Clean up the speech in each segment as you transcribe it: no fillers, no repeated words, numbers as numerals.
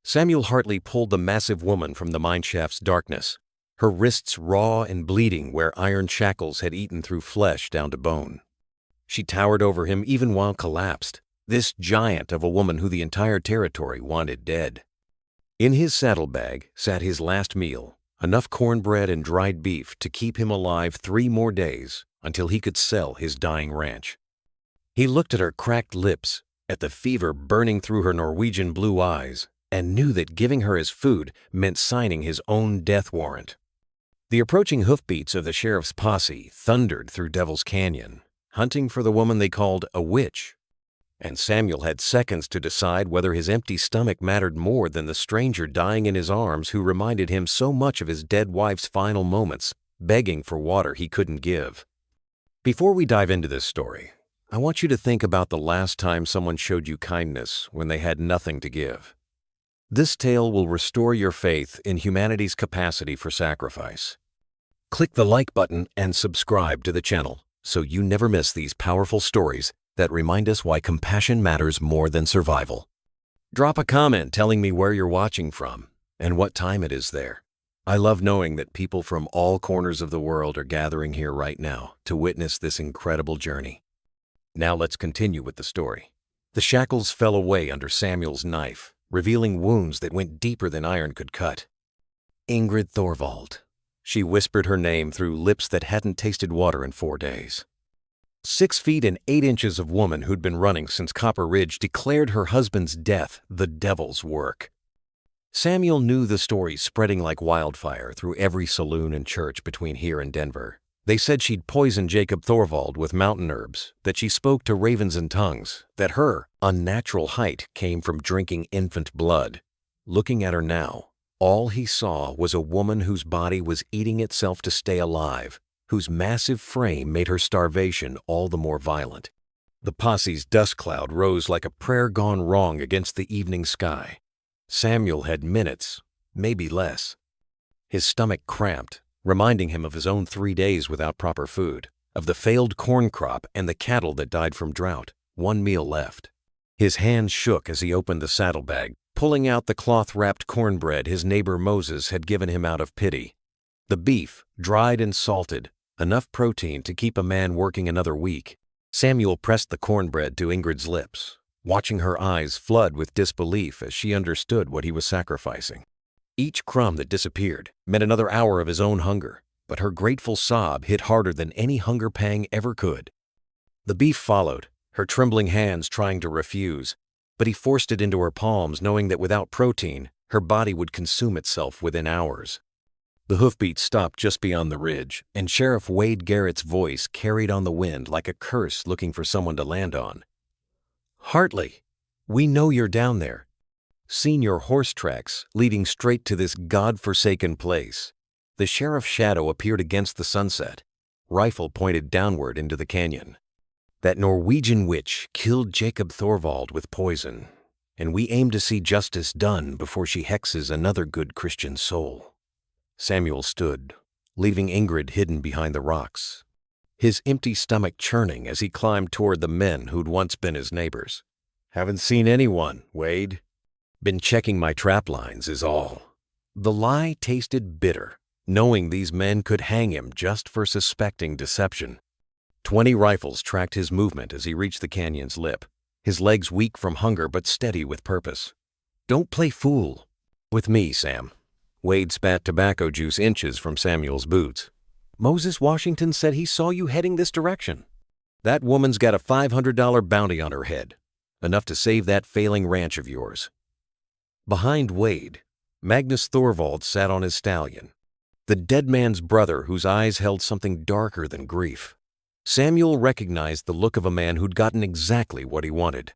Samuel Hartley pulled the massive woman from the mineshaft's darkness, her wrists raw and bleeding where iron shackles had eaten through flesh down to bone. She towered over him even while collapsed, this giant of a woman who the entire territory wanted dead. In his saddlebag sat his last meal, enough cornbread and dried beef to keep him alive 3 more days until he could sell his dying ranch. He looked at her cracked lips, at the fever burning through her Norwegian blue eyes, and knew that giving her his food meant signing his own death warrant. The approaching hoofbeats of the sheriff's posse thundered through Devil's Canyon, hunting for the woman they called a witch. And Samuel had seconds to decide whether his empty stomach mattered more than the stranger dying in his arms who reminded him so much of his dead wife's final moments, begging for water he couldn't give. Before we dive into this story, I want you to think about the last time someone showed you kindness when they had nothing to give. This tale will restore your faith in humanity's capacity for sacrifice. Click the like button and subscribe to the channel so you never miss these powerful stories that remind us why compassion matters more than survival. Drop a comment telling me where you're watching from and what time it is there. I love knowing that people from all corners of the world are gathering here right now to witness this incredible journey. Now let's continue with the story. The shackles fell away under Samuel's knife, revealing wounds that went deeper than iron could cut. Ingrid Thorvald. She whispered her name through lips that hadn't tasted water in 4 days. 6 feet and 8 inches of woman who'd been running since Copper Ridge declared her husband's death the devil's work. Samuel knew the story spreading like wildfire through every saloon and church between here and Denver. They said she'd poisoned Jacob Thorvald with mountain herbs, that she spoke to ravens and tongues, that her unnatural height came from drinking infant blood. Looking at her now, all he saw was a woman whose body was eating itself to stay alive, whose massive frame made her starvation all the more violent. The posse's dust cloud rose like a prayer gone wrong against the evening sky. Samuel had minutes, maybe less. His stomach cramped, reminding him of his own 3 days without proper food, of the failed corn crop and the cattle that died from drought, 1 meal left. His hands shook as he opened the saddlebag, pulling out the cloth-wrapped cornbread his neighbor Moses had given him out of pity. The beef, dried and salted, enough protein to keep a man working another week. Samuel pressed the cornbread to Ingrid's lips, watching her eyes flood with disbelief as she understood what he was sacrificing. Each crumb that disappeared meant another hour of his own hunger, but her grateful sob hit harder than any hunger pang ever could. The beef followed, her trembling hands trying to refuse, but he forced it into her palms knowing that without protein, her body would consume itself within hours. The hoofbeats stopped just beyond the ridge, and Sheriff Wade Garrett's voice carried on the wind like a curse looking for someone to land on. "Hartley, we know you're down there. Seen your horse tracks leading straight to this god-forsaken place." The sheriff's shadow appeared against the sunset, rifle pointed downward into the canyon. "That Norwegian witch killed Jacob Thorvald with poison, and we aim to see justice done before she hexes another good Christian soul." Samuel stood, leaving Ingrid hidden behind the rocks, his empty stomach churning as he climbed toward the men who'd once been his neighbors. "Haven't seen anyone, Wade. Been checking my trap lines is all." The lie tasted bitter, knowing these men could hang him just for suspecting deception. 20 rifles tracked his movement as he reached the canyon's lip, his legs weak from hunger but steady with purpose. "Don't play fool with me, Sam." Wade spat tobacco juice inches from Samuel's boots. "Moses Washington said he saw you heading this direction. That woman's got a $500 bounty on her head, enough to save that failing ranch of yours." Behind Wade, Magnus Thorvald sat on his stallion, the dead man's brother whose eyes held something darker than grief. Samuel recognized the look of a man who'd gotten exactly what he wanted.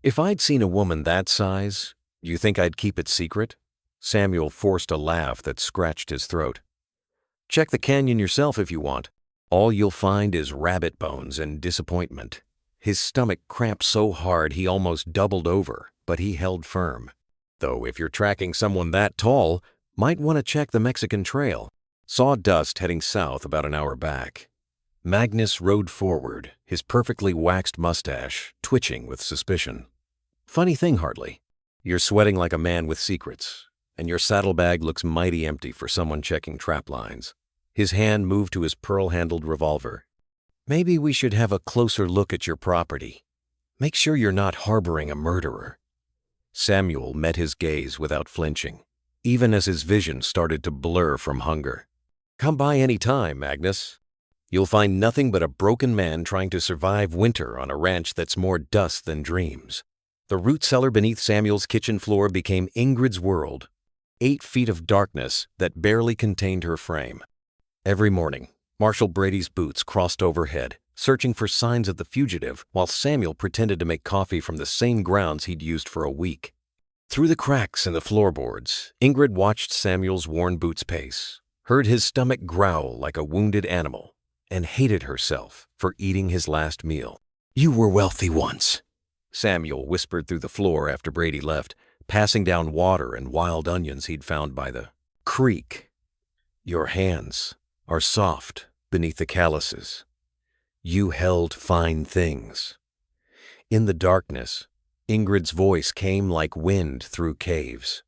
"If I'd seen a woman that size, you think I'd keep it secret?" Samuel forced a laugh that scratched his throat. "Check the canyon yourself if you want. All you'll find is rabbit bones and disappointment." His stomach cramped so hard he almost doubled over, but he held firm. "Though if you're tracking someone that tall, might want to check the Mexican Trail. Saw dust heading south about an hour back." Magnus rode forward, his perfectly waxed mustache twitching with suspicion. "Funny thing, Hartley. You're sweating like a man with secrets, and your saddlebag looks mighty empty for someone checking trap lines. His hand moved to his pearl-handled revolver. Maybe we should have a closer look at your property. Make sure you're not harboring a murderer. Samuel met his gaze without flinching, even as his vision started to blur from hunger. Come by any time, Agnes. You'll find nothing but a broken man trying to survive winter on a ranch that's more dust than dreams. The root cellar beneath Samuel's kitchen floor became Ingrid's world, 8 feet of darkness that barely contained her frame. Every morning, Marshal Brady's boots crossed overhead, searching for signs of the fugitive, while Samuel pretended to make coffee from the same grounds he'd used for a week. Through the cracks in the floorboards, Ingrid watched Samuel's worn boots pace, heard his stomach growl like a wounded animal, and hated herself for eating his last meal. "You were wealthy once," Samuel whispered through the floor after Brady left, passing down water and wild onions he'd found by the creek. "Your hands are soft beneath the calluses. You held fine things." In the darkness, Ingrid's voice came like wind through caves.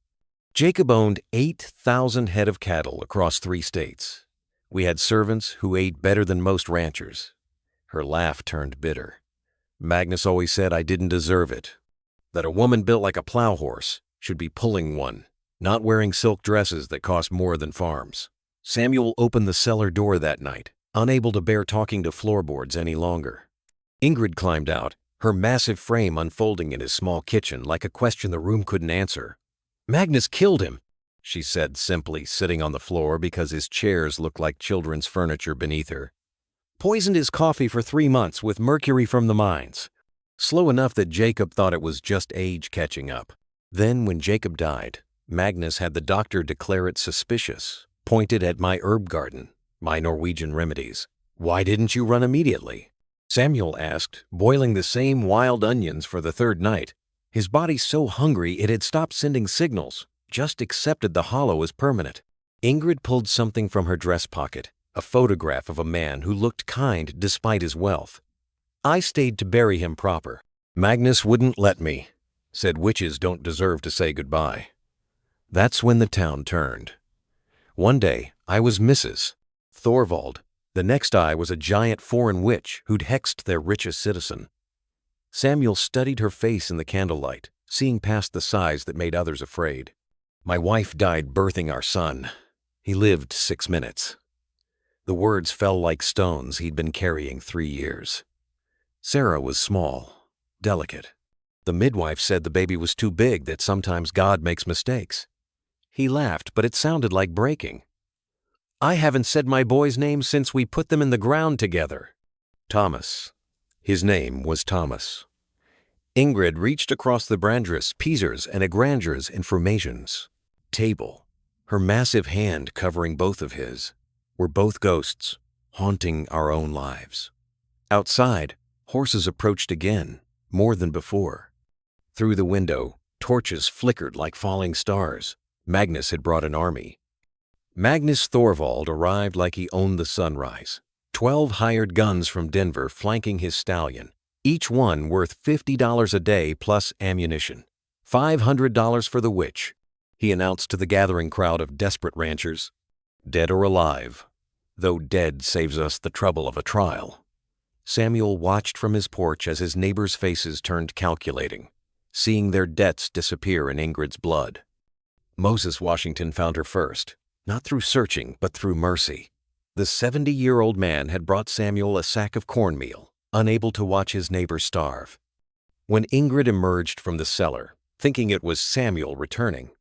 "Jacob owned 8,000 head of cattle across 3 states. We had servants who ate better than most ranchers." Her laugh turned bitter. "Magnus always said I didn't deserve it, that a woman built like a plow horse should be pulling one, not wearing silk dresses that cost more than farms." Samuel opened the cellar door that night, unable to bear talking to floorboards any longer. Ingrid climbed out, her massive frame unfolding in his small kitchen like a question the room couldn't answer. "Magnus killed him," she said simply, sitting on the floor because his chairs looked like children's furniture beneath her. "Poisoned his coffee for 3 months with mercury from the mines. Slow enough that Jacob thought it was just age catching up. Then when Jacob died, Magnus had the doctor declare it suspicious, pointed at my herb garden, my Norwegian remedies. "Why didn't you run immediately?" Samuel asked, boiling the same wild onions for the 3rd night. His body so hungry it had stopped sending signals, just accepted the hollow as permanent. Ingrid pulled something from her dress pocket, a photograph of a man who looked kind despite his wealth. "I stayed to bury him proper. Magnus wouldn't let me. Said witches don't deserve to say goodbye." That's when the town turned. One day, I was Mrs. Thorvald. The next I was a giant foreign witch who'd hexed their richest citizen. Samuel studied her face in the candlelight, seeing past the size that made others afraid. "My wife died birthing our son. He lived 6 minutes." The words fell like stones he'd been carrying 3 years. Sarah was small, delicate. The midwife said the baby was too big, that sometimes God makes mistakes. He laughed, but it sounded like breaking. "I haven't said my boy's name since we put them in the ground together." Thomas. His name was Thomas. Ingrid reached across the Brandress, Peasers, and Agranders informations table, her massive hand covering both of his. We're both ghosts, haunting our own lives. Outside, horses approached again, more than before. Through the window, torches flickered like falling stars. Magnus had brought an army. Magnus Thorvald arrived like he owned the sunrise. 12 hired guns from Denver flanking his stallion, each one worth $50 a day plus ammunition. $500 for the witch, he announced to the gathering crowd of desperate ranchers. "Dead or alive, though dead saves us the trouble of a trial." Samuel watched from his porch as his neighbors' faces turned calculating, seeing their debts disappear in Ingrid's blood. Moses Washington found her first, not through searching, but through mercy. The 70-year-old man had brought Samuel a sack of cornmeal, unable to watch his neighbor starve. When Ingrid emerged from the cellar, thinking it was Samuel returning,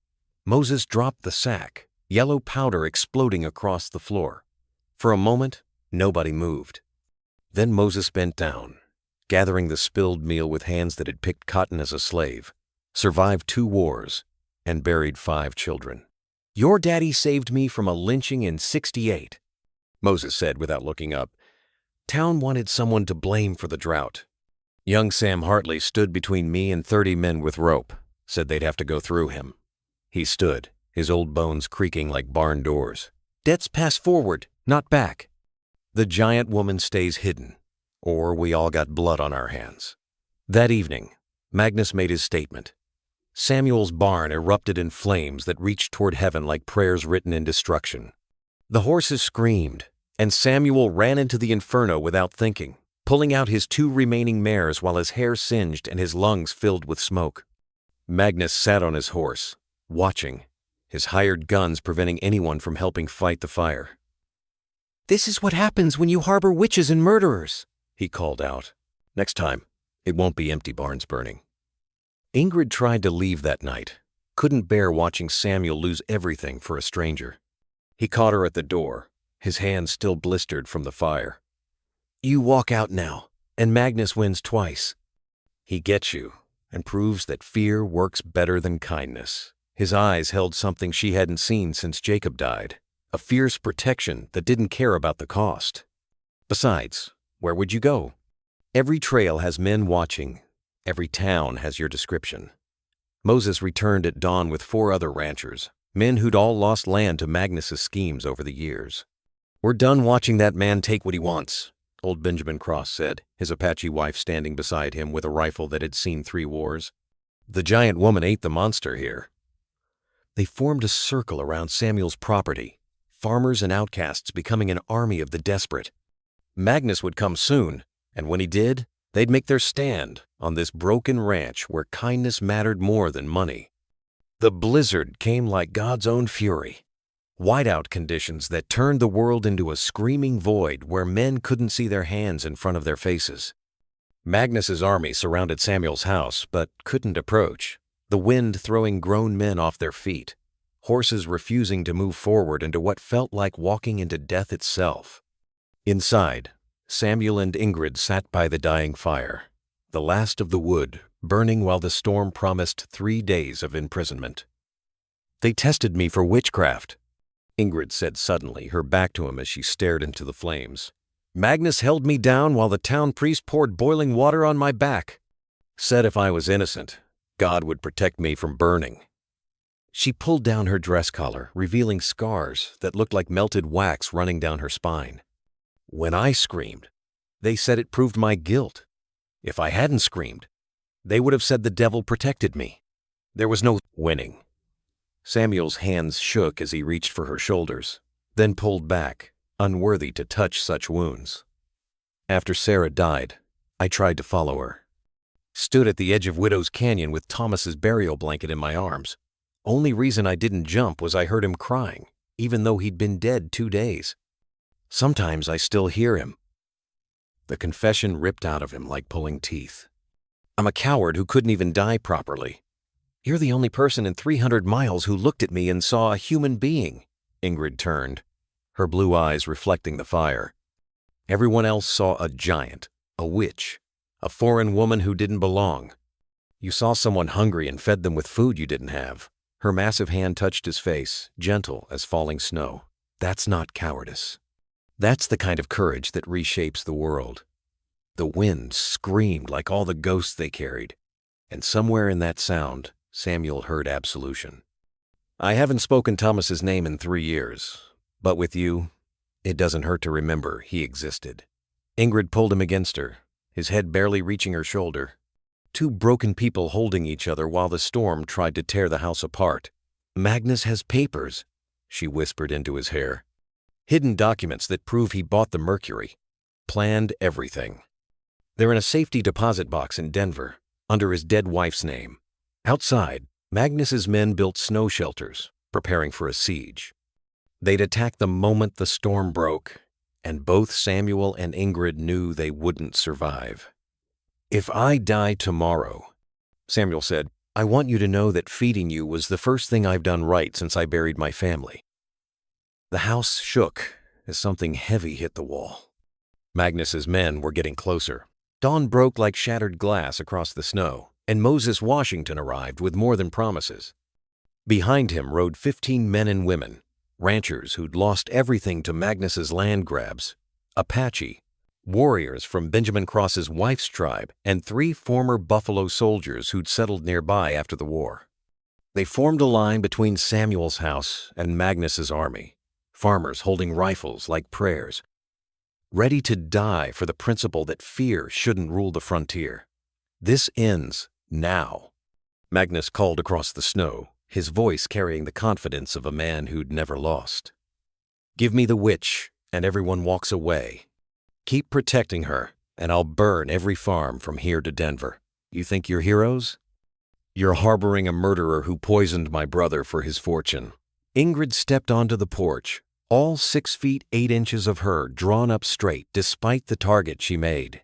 Moses dropped the sack, yellow powder exploding across the floor. For a moment, nobody moved. Then Moses bent down, gathering the spilled meal with hands that had picked cotton as a slave, survived 2 wars, and buried 5 children. "Your daddy saved me from a lynching in '68, Moses said without looking up. Town wanted someone to blame for the drought. Young Sam Hartley stood between me and 30 men with rope, said they'd have to go through him. He stood, his old bones creaking like barn doors. Debts pass forward, not back. The giant woman stays hidden, or we all got blood on our hands." That evening, Magnus made his statement. Samuel's barn erupted in flames that reached toward heaven like prayers written in destruction. The horses screamed, and Samuel ran into the inferno without thinking, pulling out his 2 remaining mares while his hair singed and his lungs filled with smoke. Magnus sat on his horse, watching, his hired guns preventing anyone from helping fight the fire. "This is what happens when you harbor witches and murderers," he called out. "Next time, it won't be empty barns burning." Ingrid tried to leave that night, couldn't bear watching Samuel lose everything for a stranger. He caught her at the door, his hands still blistered from the fire. "You walk out now, and Magnus wins twice." He gets you, and proves that fear works better than kindness. His eyes held something she hadn't seen since Jacob died, a fierce protection that didn't care about the cost. Besides, where would you go? Every trail has men watching. Every town has your description. Moses returned at dawn with 4 other ranchers, men who'd all lost land to Magnus's schemes over the years. "We're done watching that man take what he wants," old Benjamin Cross said, his Apache wife standing beside him with a rifle that had seen 3 wars. "The giant woman ate the monster here." They formed a circle around Samuel's property, farmers and outcasts becoming an army of the desperate. Magnus would come soon, and when he did, they'd make their stand on this broken ranch where kindness mattered more than money. The blizzard came like God's own fury. Whiteout conditions that turned the world into a screaming void where men couldn't see their hands in front of their faces. Magnus's army surrounded Samuel's house but couldn't approach, the wind throwing grown men off their feet, horses refusing to move forward into what felt like walking into death itself. Inside, Samuel and Ingrid sat by the dying fire, the last of the wood burning while the storm promised 3 days of imprisonment. "They tested me for witchcraft," Ingrid said suddenly, her back to him as she stared into the flames. "Magnus held me down while the town priest poured boiling water on my back. Said if I was innocent, God would protect me from burning." She pulled down her dress collar, revealing scars that looked like melted wax running down her spine. "When I screamed, they said it proved my guilt. If I hadn't screamed, they would have said the devil protected me. There was no winning." Samuel's hands shook as he reached for her shoulders, then pulled back, unworthy to touch such wounds. "After Sarah died, I tried to follow her. Stood at the edge of Widow's Canyon with Thomas's burial blanket in my arms. Only reason I didn't jump was I heard him crying, even though he'd been dead 2 days. Sometimes I still hear him." The confession ripped out of him like pulling teeth. "I'm a coward who couldn't even die properly. You're the only person in 300 miles who looked at me and saw a human being." Ingrid turned, her blue eyes reflecting the fire. Everyone else saw a giant, a witch, a foreign woman who didn't belong. You saw someone hungry and fed them with food you didn't have. Her massive hand touched his face, gentle as falling snow. That's not cowardice. That's the kind of courage that reshapes the world. The wind screamed like all the ghosts they carried, and somewhere in that sound, Samuel heard absolution. "I haven't spoken Thomas's name in 3 years, but with you, it doesn't hurt to remember he existed." Ingrid pulled him against her, his head barely reaching her shoulder. 2 broken people holding each other while the storm tried to tear the house apart. "Magnus has papers," she whispered into his hair. "Hidden documents that prove he bought the Mercury. Planned everything. They're in a safety deposit box in Denver, under his dead wife's name. Outside, Magnus's men built snow shelters, preparing for a siege. They'd attack the moment the storm broke, and both Samuel and Ingrid knew they wouldn't survive. "If I die tomorrow," Samuel said, "I want you to know that feeding you was the first thing I've done right since I buried my family." The house shook as something heavy hit the wall. Magnus's men were getting closer. Dawn broke like shattered glass across the snow, and Moses Washington arrived with more than promises. Behind him rode 15 men and women, ranchers who'd lost everything to Magnus's land grabs, Apache, warriors from Benjamin Cross's wife's tribe, and 3 former Buffalo soldiers who'd settled nearby after the war. They formed a line between Samuel's house and Magnus's army, farmers holding rifles like prayers, ready to die for the principle that fear shouldn't rule the frontier. This ends now. Magnus called across the snow, his voice carrying the confidence of a man who'd never lost. "Give me the witch, and everyone walks away. Keep protecting her, and I'll burn every farm from here to Denver. You think you're heroes? You're harboring a murderer who poisoned my brother for his fortune." Ingrid stepped onto the porch, all 6 feet 8 inches of her drawn up straight despite the target she made.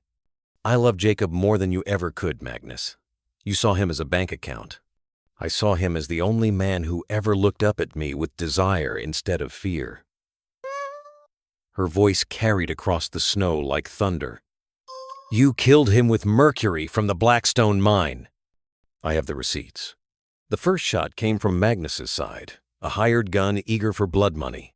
"I love Jacob more than you ever could, Magnus. You saw him as a bank account. I saw him as the only man who ever looked up at me with desire instead of fear." Her voice carried across the snow like thunder. "You killed him with mercury from the Blackstone mine." "I have the receipts." The first shot came from Magnus's side, a hired gun eager for blood money.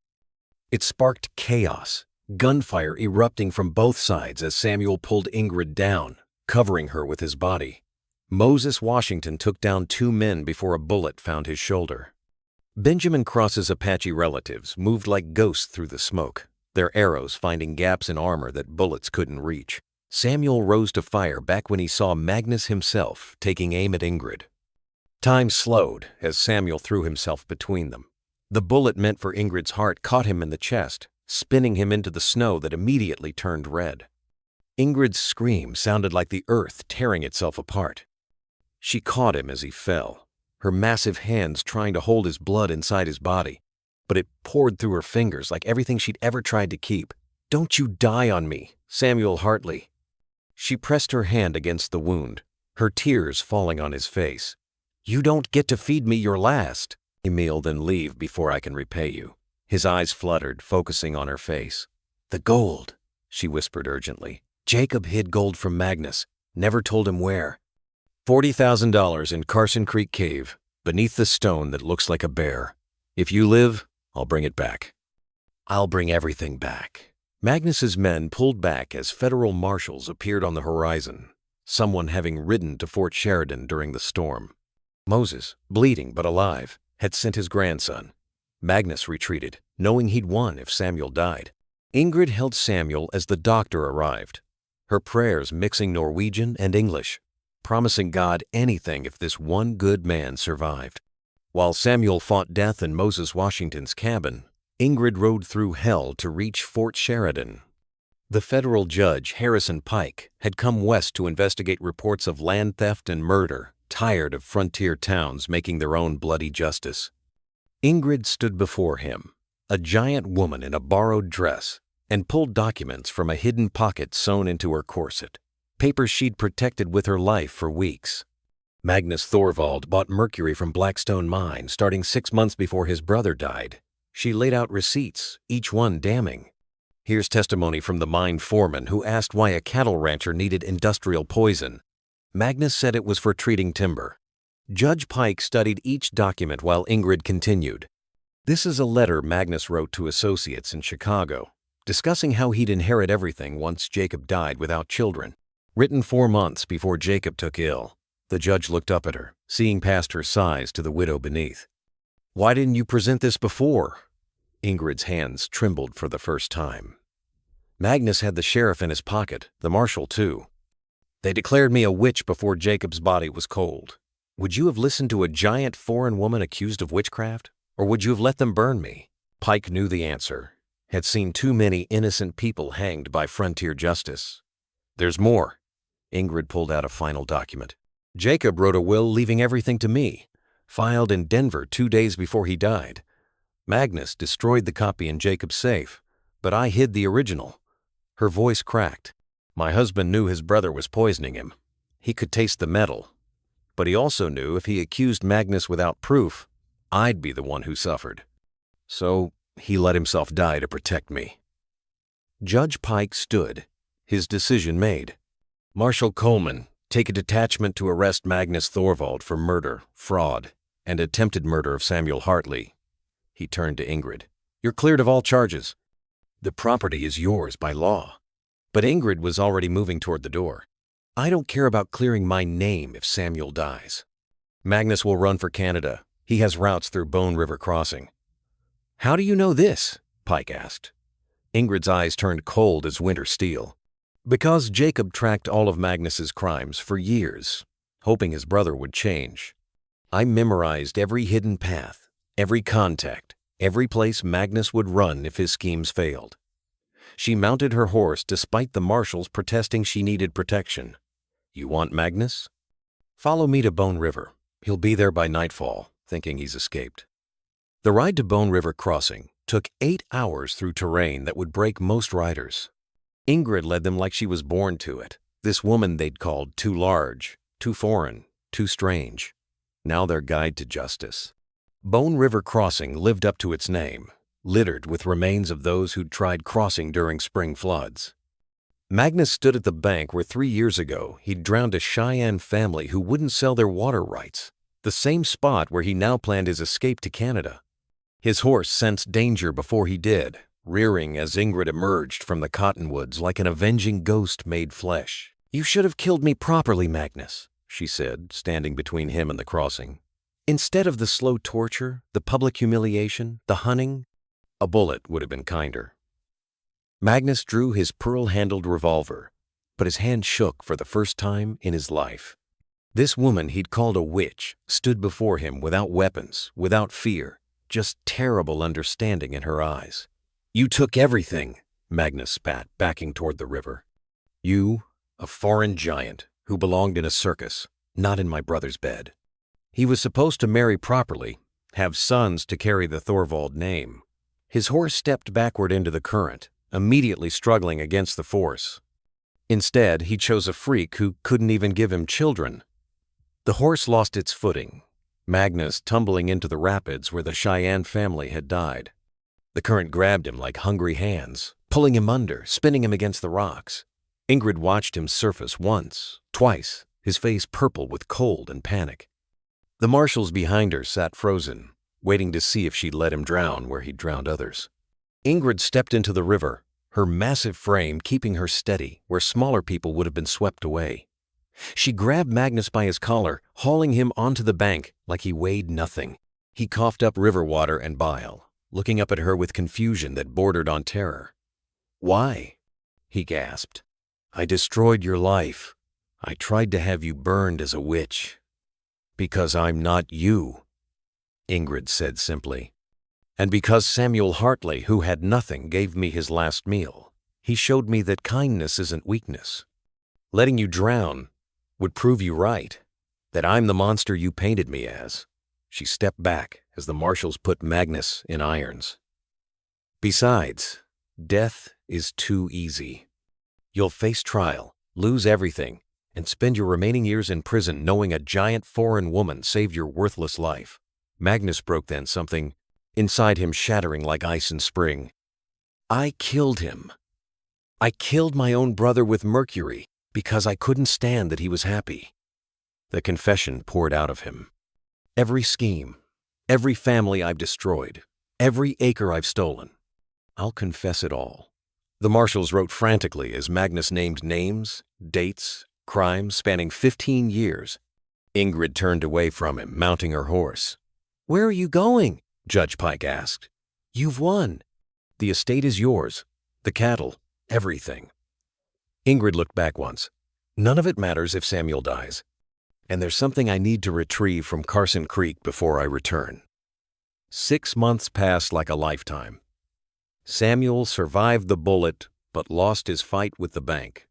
It sparked chaos, gunfire erupting from both sides as Samuel pulled Ingrid down, covering her with his body. Moses Washington took down 2 men before a bullet found his shoulder. Benjamin Cross's Apache relatives moved like ghosts through the smoke, their arrows finding gaps in armor that bullets couldn't reach. Samuel rose to fire back when he saw Magnus himself taking aim at Ingrid. Time slowed as Samuel threw himself between them. The bullet meant for Ingrid's heart caught him in the chest, spinning him into the snow that immediately turned red. Ingrid's scream sounded like the earth tearing itself apart. She caught him as he fell, her massive hands trying to hold his blood inside his body, but it poured through her fingers like everything she'd ever tried to keep. "Don't you die on me, Samuel Hartley." She pressed her hand against the wound, her tears falling on his face. "You don't get to feed me your last meal, then leave before I can repay you." His eyes fluttered, focusing on her face. "The gold," she whispered urgently. "Jacob hid gold from Magnus, never told him where. $40,000 in Carson Creek Cave, beneath the stone that looks like a bear. If you live, I'll bring it back." "I'll bring everything back." Magnus's men pulled back as federal marshals appeared on the horizon, someone having ridden to Fort Sheridan during the storm. Moses, bleeding but alive, had sent his grandson. Magnus retreated, knowing he'd won if Samuel died. Ingrid held Samuel as the doctor arrived, her prayers mixing Norwegian and English, promising God anything if this one good man survived. While Samuel fought death in Moses Washington's cabin, Ingrid rode through hell to reach Fort Sheridan. The federal judge, Harrison Pike, had come west to investigate reports of land theft and murder, tired of frontier towns making their own bloody justice. Ingrid stood before him, a giant woman in a borrowed dress, and pulled documents from a hidden pocket sewn into her corset, papers she'd protected with her life for weeks. Magnus Thorvald bought mercury from Blackstone Mine starting 6 months before his brother died. She laid out receipts, each one damning. Here's testimony from the mine foreman who asked why a cattle rancher needed industrial poison. Magnus said it was for treating timber. Judge Pike studied each document while Ingrid continued. "This is a letter Magnus wrote to associates in Chicago, discussing how he'd inherit everything once Jacob died without children. Written 4 months before Jacob took ill." The judge looked up at her, seeing past her sighs to the widow beneath. "Why didn't you present this before?" Ingrid's hands trembled for the first time. "Magnus had the sheriff in his pocket, the marshal too. They declared me a witch before Jacob's body was cold. Would you have listened to a giant foreign woman accused of witchcraft, or would you have let them burn me?" Pike knew the answer, had seen too many innocent people hanged by frontier justice. "There's more." Ingrid pulled out a final document. "Jacob wrote a will leaving everything to me, filed in Denver 2 days before he died. Magnus destroyed the copy in Jacob's safe, but I hid the original." Her voice cracked. "My husband knew his brother was poisoning him. He could taste the metal. But he also knew if he accused Magnus without proof, I'd be the one who suffered. So he let himself die to protect me." Judge Pike stood, his decision made. "Marshal Coleman, take a detachment to arrest Magnus Thorvald for murder, fraud, and attempted murder of Samuel Hartley." He turned to Ingrid. "You're cleared of all charges. The property is yours by law." But Ingrid was already moving toward the door. "I don't care about clearing my name if Samuel dies. Magnus will run for Canada. He has routes through Bone River Crossing." "How do you know this?" Pike asked. Ingrid's eyes turned cold as winter steel. "Because Jacob tracked all of Magnus's crimes for years, hoping his brother would change. I memorized every hidden path, every contact, every place Magnus would run if his schemes failed. She mounted her horse despite the marshals protesting she needed protection. You want Magnus? Follow me to Bone River. He'll be there by nightfall, thinking he's escaped. The ride to Bone River Crossing took 8 hours through terrain that would break most riders. Ingrid led them like she was born to it. This woman they'd called too large, too foreign, too strange. Now their guide to justice. Bone River Crossing lived up to its name, littered with remains of those who'd tried crossing during spring floods. Magnus stood at the bank where 3 years ago he'd drowned a Cheyenne family who wouldn't sell their water rights, the same spot where he now planned his escape to Canada. His horse sensed danger before he did, rearing as Ingrid emerged from the cottonwoods like an avenging ghost made flesh. You should have killed me properly, Magnus, she said, standing between him and the crossing. Instead of the slow torture, the public humiliation, the hunting, a bullet would have been kinder. Magnus drew his pearl-handled revolver, but his hand shook for the first time in his life. This woman he'd called a witch stood before him without weapons, without fear, just terrible understanding in her eyes. You took everything, Magnus spat, backing toward the river. You, a foreign giant who belonged in a circus, not in my brother's bed. He was supposed to marry properly, have sons to carry the Thorvald name. His horse stepped backward into the current, immediately struggling against the force. Instead, he chose a freak who couldn't even give him children. The horse lost its footing, Magnus tumbling into the rapids where the Cheyenne family had died. The current grabbed him like hungry hands, pulling him under, spinning him against the rocks. Ingrid watched him surface once, twice, his face purple with cold and panic. The marshals behind her sat frozen, waiting to see if she'd let him drown where he'd drowned others. Ingrid stepped into the river, her massive frame keeping her steady where smaller people would have been swept away. She grabbed Magnus by his collar, hauling him onto the bank like he weighed nothing. He coughed up river water and bile, looking up at her with confusion that bordered on terror. Why? He gasped. I destroyed your life. I tried to have you burned as a witch. Because I'm not you, Ingrid said simply. And because Samuel Hartley, who had nothing, gave me his last meal, he showed me that kindness isn't weakness. Letting you drown would prove you right, that I'm the monster you painted me as. She stepped back as the marshals put Magnus in irons. Besides, death is too easy. You'll face trial, lose everything, and spend your remaining years in prison knowing a giant foreign woman saved your worthless life. Magnus broke then, something inside him shattering like ice in spring. I killed him. I killed my own brother with mercury because I couldn't stand that he was happy. The confession poured out of him. Every scheme, every family I've destroyed, every acre I've stolen. I'll confess it all. The marshals wrote frantically as Magnus named names, dates, crimes spanning 15 years. Ingrid turned away from him, mounting her horse. Where are you going? Judge Pike asked. You've won. The estate is yours. The cattle, everything. Ingrid looked back once. None of it matters if Samuel dies. And there's something I need to retrieve from Carson Creek before I return. 6 months passed like a lifetime. Samuel survived the bullet, but lost his fight with the bank.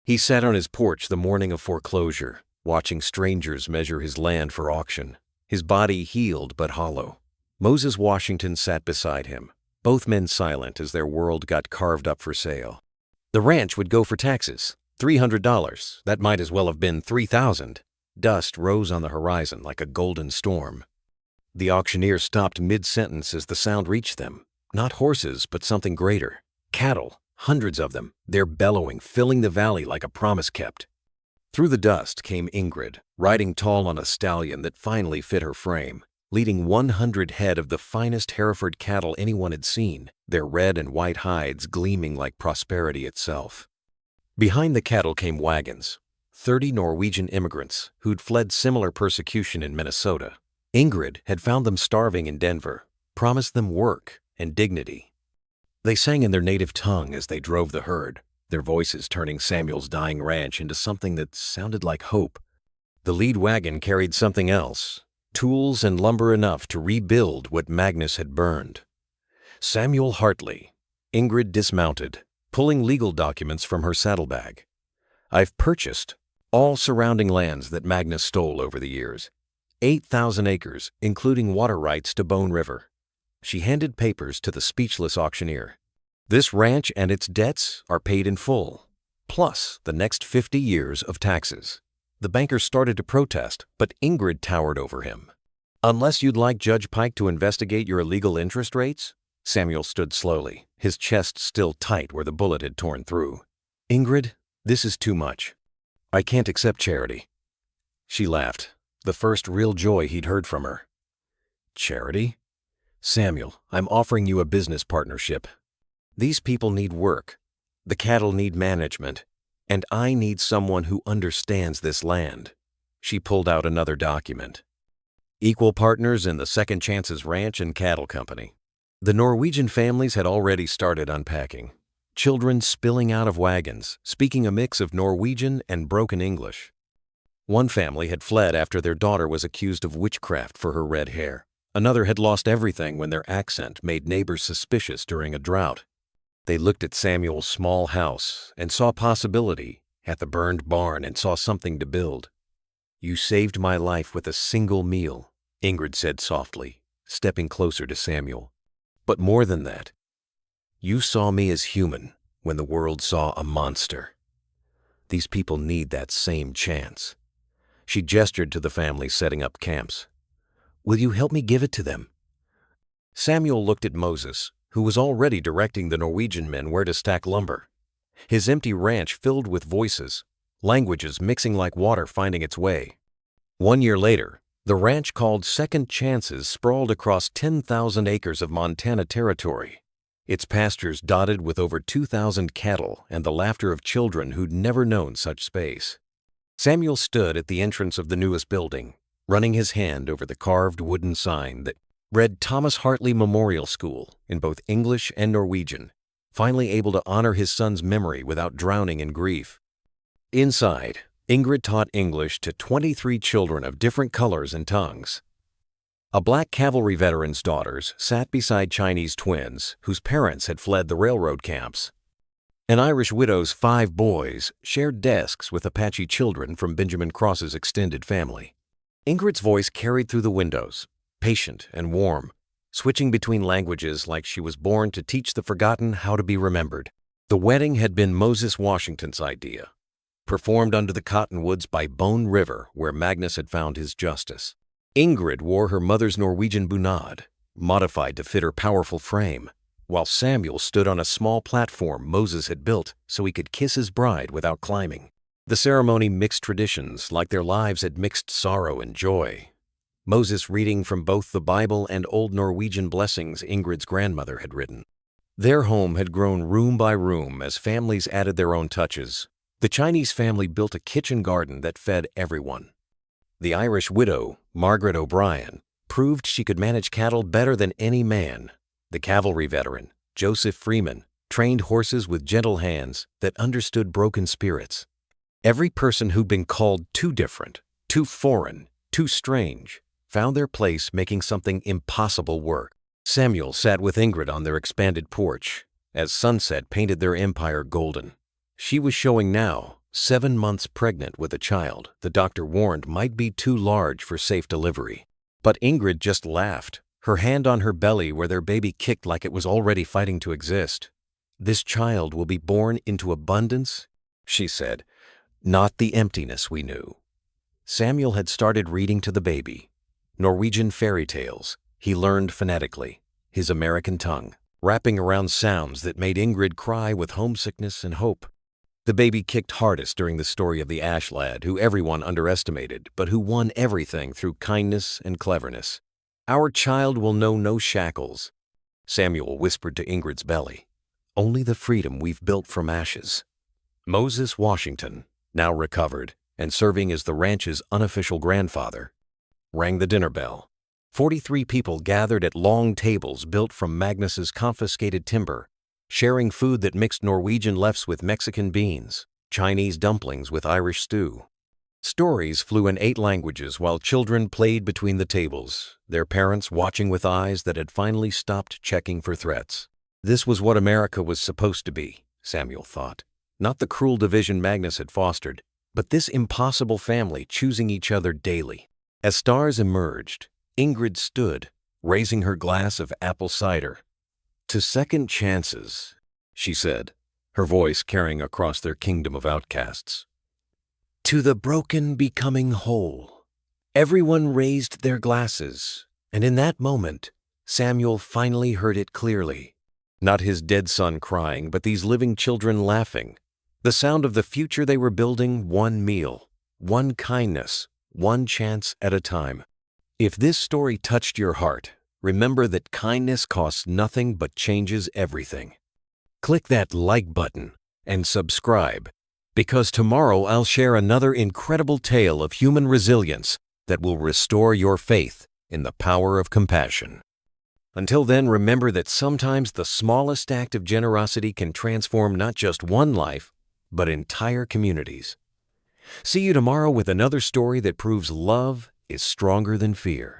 He sat on his porch the morning of foreclosure, watching strangers measure his land for auction. His body healed but hollow. Moses Washington sat beside him, both men silent as their world got carved up for sale. The ranch would go for taxes, $300. That might as well have been $3,000. Dust rose on the horizon like a golden storm. The auctioneer stopped mid-sentence as the sound reached them. Not horses, but something greater. Cattle, hundreds of them, their bellowing filling the valley like a promise kept. Through the dust came Ingrid, riding tall on a stallion that finally fit her frame, leading 100 head of the finest Hereford cattle anyone had seen, their red and white hides gleaming like prosperity itself. Behind the cattle came wagons, 30 Norwegian immigrants who'd fled similar persecution in Minnesota. Ingrid had found them starving in Denver, promised them work and dignity. They sang in their native tongue as they drove the herd, their voices turning Samuel's dying ranch into something that sounded like hope. The lead wagon carried something else, tools and lumber enough to rebuild what Magnus had burned. Samuel Hartley. Ingrid dismounted, pulling legal documents from her saddlebag. I've purchased all surrounding lands that Magnus stole over the years. 8,000 acres, including water rights to Bone River. She handed papers to the speechless auctioneer. This ranch and its debts are paid in full, plus the next 50 years of taxes. The banker started to protest, but Ingrid towered over him. Unless you'd like Judge Pike to investigate your illegal interest rates? Samuel stood slowly, his chest still tight where the bullet had torn through. Ingrid, this is too much. I can't accept charity. She laughed, the first real joy he'd heard from her. Charity? Samuel, I'm offering you a business partnership. These people need work. The cattle need management. And I need someone who understands this land. She pulled out another document. Equal partners in the Second Chances Ranch and Cattle Company. The Norwegian families had already started unpacking. Children spilling out of wagons, speaking a mix of Norwegian and broken English. One family had fled after their daughter was accused of witchcraft for her red hair. Another had lost everything when their accent made neighbors suspicious during a drought. They looked at Samuel's small house and saw possibility, at the burned barn and saw something to build. You saved my life with a single meal, Ingrid said softly, stepping closer to Samuel. But more than that, you saw me as human when the world saw a monster. These people need that same chance. She gestured to the family setting up camps. Will you help me give it to them? Samuel looked at Moses, who was already directing the Norwegian men where to stack lumber. His empty ranch filled with voices, languages mixing like water finding its way. 1 year later, the ranch called Second Chances sprawled across 10,000 acres of Montana territory, its pastures dotted with over 2,000 cattle and the laughter of children who'd never known such space. Samuel stood at the entrance of the newest building, running his hand over the carved wooden sign that read Thomas Hartley Memorial School in both English and Norwegian, finally able to honor his son's memory without drowning in grief. Inside, Ingrid taught English to 23 children of different colors and tongues. A black cavalry veteran's daughters sat beside Chinese twins whose parents had fled the railroad camps. An Irish widow's 5 boys shared desks with Apache children from Benjamin Cross's extended family. Ingrid's voice carried through the windows, patient and warm, switching between languages like she was born to teach the forgotten how to be remembered. The wedding had been Moses Washington's idea, performed under the cottonwoods by Bone River where Magnus had found his justice. Ingrid wore her mother's Norwegian bunad, modified to fit her powerful frame, while Samuel stood on a small platform Moses had built so he could kiss his bride without climbing. The ceremony mixed traditions like their lives had mixed sorrow and joy. Moses reading from both the Bible and old Norwegian blessings Ingrid's grandmother had written. Their home had grown room by room as families added their own touches. The Chinese family built a kitchen garden that fed everyone. The Irish widow, Margaret O'Brien, proved she could manage cattle better than any man. The cavalry veteran, Joseph Freeman, trained horses with gentle hands that understood broken spirits. Every person who'd been called too different, too foreign, too strange, found their place making something impossible work. Samuel sat with Ingrid on their expanded porch as sunset painted their empire golden. She was showing now, 7 months pregnant with a child the doctor warned might be too large for safe delivery. But Ingrid just laughed, her hand on her belly where their baby kicked like it was already fighting to exist. This child will be born into abundance, she said, not the emptiness we knew. Samuel had started reading to the baby. Norwegian fairy tales, he learned phonetically, his American tongue, wrapping around sounds that made Ingrid cry with homesickness and hope. The baby kicked hardest during the story of the Ash lad who everyone underestimated, but who won everything through kindness and cleverness. Our child will know no shackles, Samuel whispered to Ingrid's belly. Only the freedom we've built from ashes. Moses Washington, now recovered and serving as the ranch's unofficial grandfather, rang the dinner bell. 43 people gathered at long tables built from Magnus's confiscated timber, sharing food that mixed Norwegian lefse with Mexican beans, Chinese dumplings with Irish stew. Stories flew in 8 languages while children played between the tables, their parents watching with eyes that had finally stopped checking for threats. This was what America was supposed to be, Samuel thought. Not the cruel division Magnus had fostered, but this impossible family choosing each other daily. As stars emerged, Ingrid stood, raising her glass of apple cider. "To second chances," she said, her voice carrying across their kingdom of outcasts. "To the broken becoming whole." Everyone raised their glasses, and in that moment, Samuel finally heard it clearly. Not his dead son crying, but these living children laughing. The sound of the future they were building, one meal, one kindness, one chance at a time. If this story touched your heart, remember that kindness costs nothing but changes everything. Click that like button and subscribe, because tomorrow I'll share another incredible tale of human resilience that will restore your faith in the power of compassion. Until then, remember that sometimes the smallest act of generosity can transform not just one life, but entire communities. See you tomorrow with another story that proves love is stronger than fear.